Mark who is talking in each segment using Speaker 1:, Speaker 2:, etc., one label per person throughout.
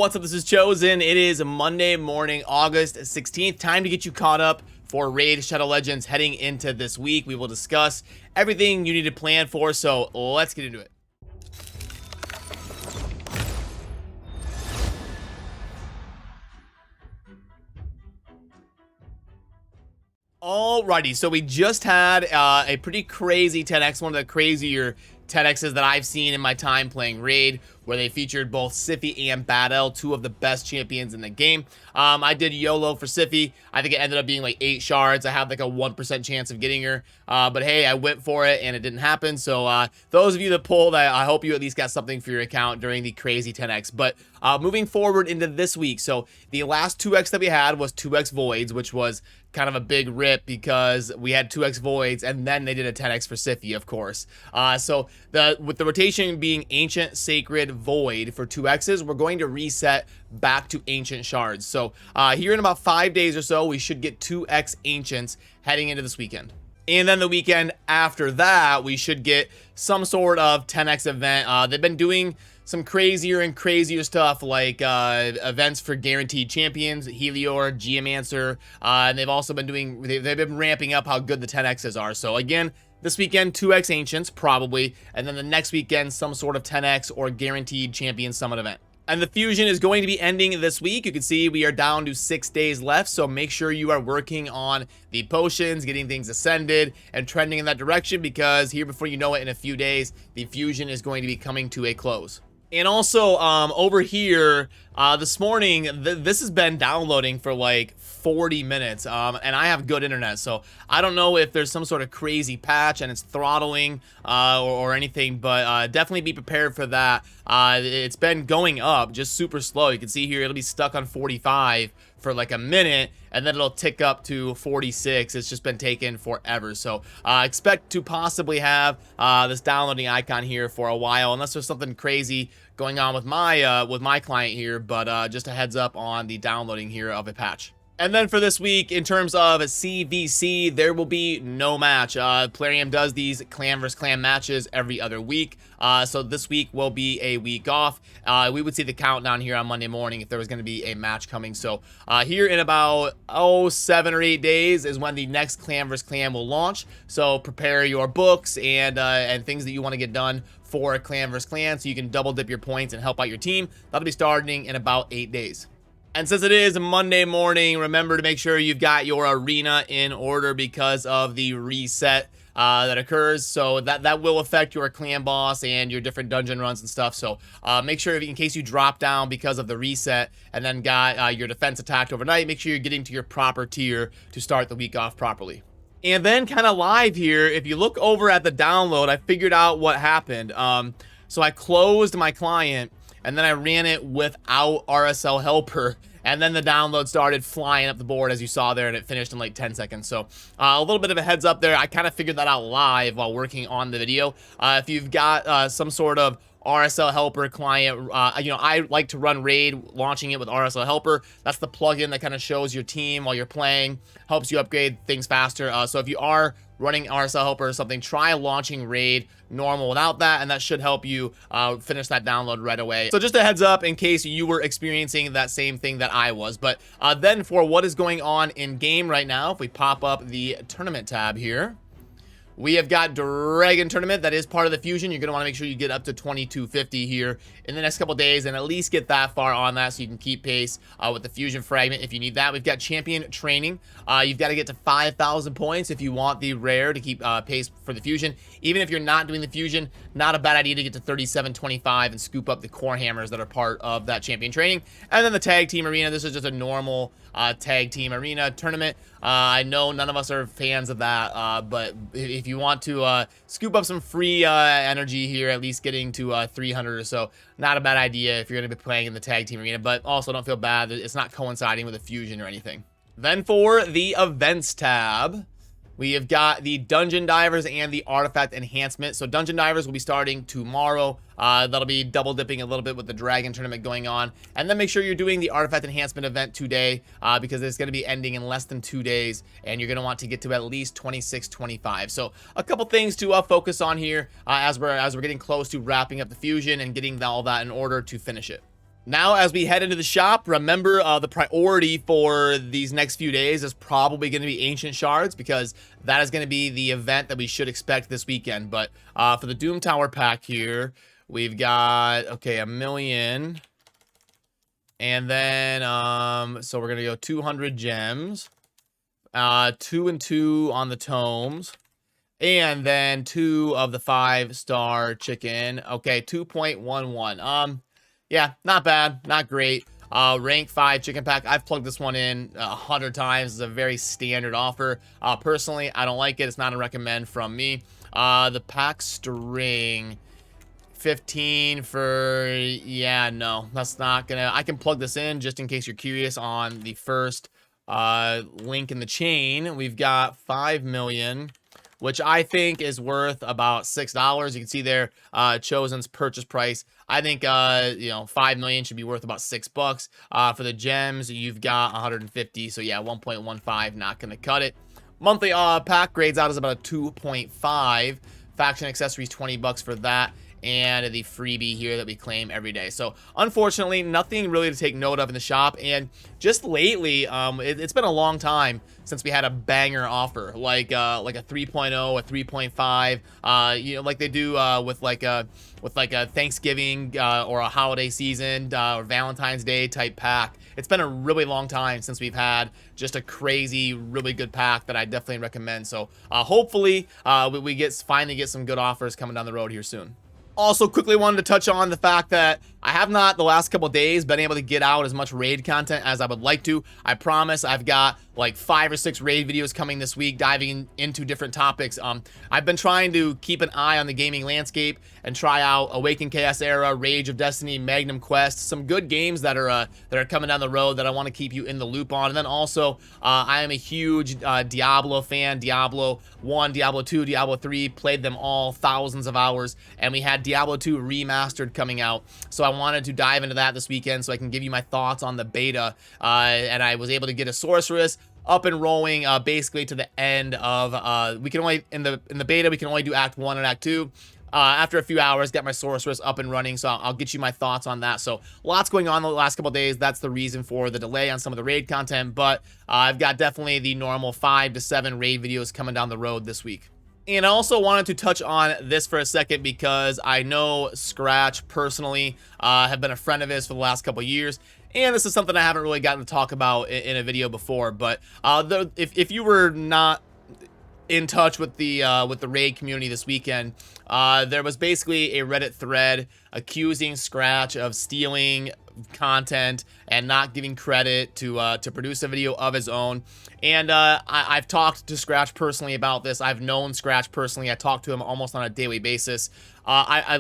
Speaker 1: What's up? This is Chosen. It is Monday morning, August 16th. Time to get you caught up for Raid Shadow Legends heading into this week. We will discuss everything you need to plan for, so let's get into it. Alrighty, so we just had a pretty crazy 10x, one of the crazier 10x's that I've seen in my time playing Raid, where they featured both Siphi and Battle, two of the best champions in the game. I did YOLO for Siphi. I think it ended up being like 8 shards. I had like a 1% chance of getting her. But hey, I went for it and it didn't happen. So those of you that pulled, I hope you at least got something for your account during the crazy 10x. But moving forward into this week, so the last 2x that we had was 2x Voids, which was kind of a big rip because we had 2x Voids and then they did a 10x for Siphi, of course. So with the rotation being Ancient, Sacred, Void for 2x's, we're going to reset back to Ancient Shards. So here in about 5 days or so, we should get 2x Ancients heading into this weekend. And then the weekend after that, we should get some sort of 10x event. They've been doing some crazier and crazier stuff like events for guaranteed champions, Helior, Geomancer, and they've also been doing, they've been ramping up how good the 10x's are. So again, this weekend, 2x Ancients, probably, and then the next weekend, some sort of 10x or guaranteed champion summit event. And the fusion is going to be ending this week. You can see we are down to 6 days left, so make sure you are working on the potions, getting things ascended, and trending in that direction, because here before you know it, in a few days, the fusion is going to be coming to a close. And also, over here, this morning, this has been downloading for like 40 minutes, and I have good internet, so I don't know if there's some sort of crazy patch and it's throttling or anything, but definitely be prepared for that. It's been going up just super slow. You can see here it'll be stuck on 45 for like a minute, and then it'll tick up to 46. It's just been taking forever, so expect to possibly have this downloading icon here for a while, unless there's something crazy going on with my client here. But just a heads up on the downloading here of a patch. And then for this week, in terms of CVC, there will be no match. Plarium does these clan versus clan matches every other week. So this week will be a week off. We would see the countdown here on Monday morning if there was going to be a match coming. So here in about 7 or 8 days is when the next clan versus clan will launch. So prepare your books and things that you want to get done for a clan versus clan, so you can double dip your points and help out your team. That'll be starting in about 8 days. And since it is Monday morning, remember to make sure you've got your arena in order because of the reset that occurs. So that will affect your clan boss and your different dungeon runs and stuff. So make sure, in case you drop down because of the reset and then got your defense attacked overnight, make sure you're getting to your proper tier to start the week off properly. And then kind of live here, if you look over at the download, I figured out what happened. So I closed my client and then I ran it without RSL helper, and then the download started flying up the board as you saw there, and it finished in like 10 seconds. So a little bit of a heads up there. I kind of figured that out live while working on the video. If you've got some sort of RSL helper client, you know, I like to run Raid launching it with RSL helper. That's the plugin that kind of shows your team while you're playing, helps you upgrade things faster. So if you are running RSL helper or something, try launching Raid normal without that, and that should help you finish that download right away. So just a heads up in case you were experiencing that same thing that I was. But then for what is going on in game right now, if we pop up the tournament tab here, we have got Dragon Tournament. That is part of the fusion. You're going to want to make sure you get up to 2250 here in the next couple days and at least get that far on that so you can keep pace with the fusion fragment if you need that. We've got Champion Training. You've got to get to 5,000 points if you want the rare to keep pace for the fusion. Even if you're not doing the fusion, not a bad idea to get to 3725 and scoop up the core hammers that are part of that Champion Training. And then the Tag Team Arena. This is just a normal Tag Team Arena tournament. I know none of us are fans of that, but if you want to scoop up some free energy here, at least getting to 300 or so, not a bad idea if you're going to be playing in the Tag Team Arena, but also don't feel bad. It's not coinciding with a fusion or anything. Then for the Events tab, we have got the Dungeon Divers and the Artifact Enhancement. So Dungeon Divers will be starting tomorrow. That'll be double dipping a little bit with the Dragon Tournament going on. And then make sure you're doing the Artifact Enhancement event today because it's going to be ending in less than 2 days. And you're going to want to get to at least 2625. So a couple things to focus on here as we're getting close to wrapping up the fusion and getting all that in order to finish it. Now, as we head into the shop, remember the priority for these next few days is probably going to be Ancient Shards, because that is going to be the event that we should expect this weekend. But for the Doom Tower pack here, we've got, okay, 1 million. And then, so we're going to go 200 gems, 2 and 2 on the tomes, and then 2 of the 5-star chicken. Okay, 2.11. Yeah, not bad, not great. Rank 5 chicken pack. I've plugged this one in 100 times. It's a very standard offer. Personally, I don't like it. It's not a recommend from me. The pack string, 15 for, yeah, no, that's not gonna, I can plug this in just in case you're curious on the first link in the chain. We've got 5 million, which I think is worth about $6. You can see there, Chosen's purchase price. I think, you know, 5 million should be worth about $6. For the gems, you've got 150. So yeah, 1.15, not going to cut it. Monthly pack grades out is about a 2.5. Faction accessories, $20 for that. And the freebie here that we claim every day. So unfortunately, nothing really to take note of in the shop. And just lately, it's been a long time since we had a banger offer, like a 3.0, a 3.5, you know, like they do with a Thanksgiving or a holiday season or Valentine's Day type pack. It's been a really long time since we've had just a crazy, really good pack that I definitely recommend. So hopefully we finally get some good offers coming down the road here soon. Also, quickly wanted to touch on the fact that I have not, the last couple days, been able to get out as much raid content as I would like to. I promise I've got like 5 or 6 raid videos coming this week, diving into different topics. I've been trying to keep an eye on the gaming landscape and try out Awakened Chaos Era, Rage of Destiny, Magnum Quest, some good games that are coming down the road that I want to keep you in the loop on. And then also, I am a huge Diablo fan. Diablo 1, Diablo 2, Diablo 3, played them all thousands of hours, and we had Diablo 2 Remastered coming out. So I wanted to dive into that this weekend so I can give you my thoughts on the beta, and I was able to get a Sorceress up and rolling basically to the end of we can only in the beta we can only do Act 1 and Act 2. After a few hours, got my Sorceress up and running, so I'll get you my thoughts on that. So lots going on the last couple days. That's the reason for the delay on some of the raid content, but I've got definitely the normal 5 to 7 raid videos coming down the road this week. And I also wanted to touch on this for a second because I know Scratch personally, have been a friend of his for the last couple years. And this is something I haven't really gotten to talk about in a video before. But if you were not in touch with the raid community this weekend, there was basically a Reddit thread accusing Scratch of stealing content and not giving credit to produce a video of his own. And I've talked to Scratch personally about this. I've known Scratch personally. I talk to him almost on a daily basis. I'll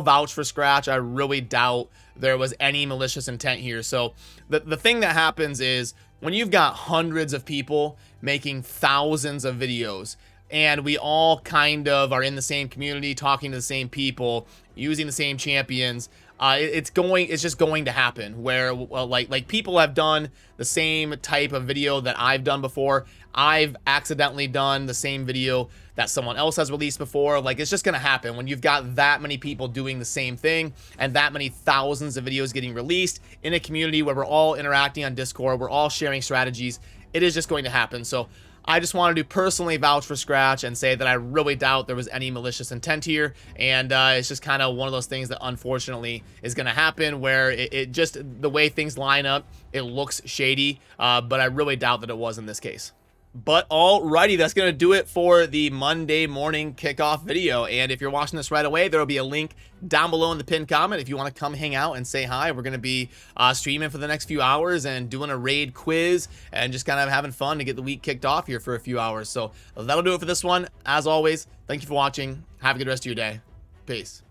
Speaker 1: vouch for Scratch. I really doubt there was any malicious intent here. So the thing that happens is when you've got hundreds of people making thousands of videos, and we all kind of are in the same community, talking to the same people, using the same champions, it's just going to happen where like people have done the same type of video that I've done before. I've accidentally done the same video that someone else has released before. Like, it's just gonna happen when you've got that many people doing the same thing and that many thousands of videos getting released in a community where we're all interacting on Discord, we're all sharing strategies. It is just going to happen. So I just wanted to personally vouch for Scratch and say that I really doubt there was any malicious intent here, and it's just kind of one of those things that unfortunately is going to happen where it just, the way things line up, it looks shady, but I really doubt that it was in this case. But alrighty, that's going to do it for the Monday morning kickoff video. And if you're watching this right away, there will be a link down below in the pinned comment if you want to come hang out and say hi. We're going to be streaming for the next few hours and doing a raid quiz and just kind of having fun to get the week kicked off here for a few hours. So that'll do it for this one. As always, thank you for watching. Have a good rest of your day. Peace.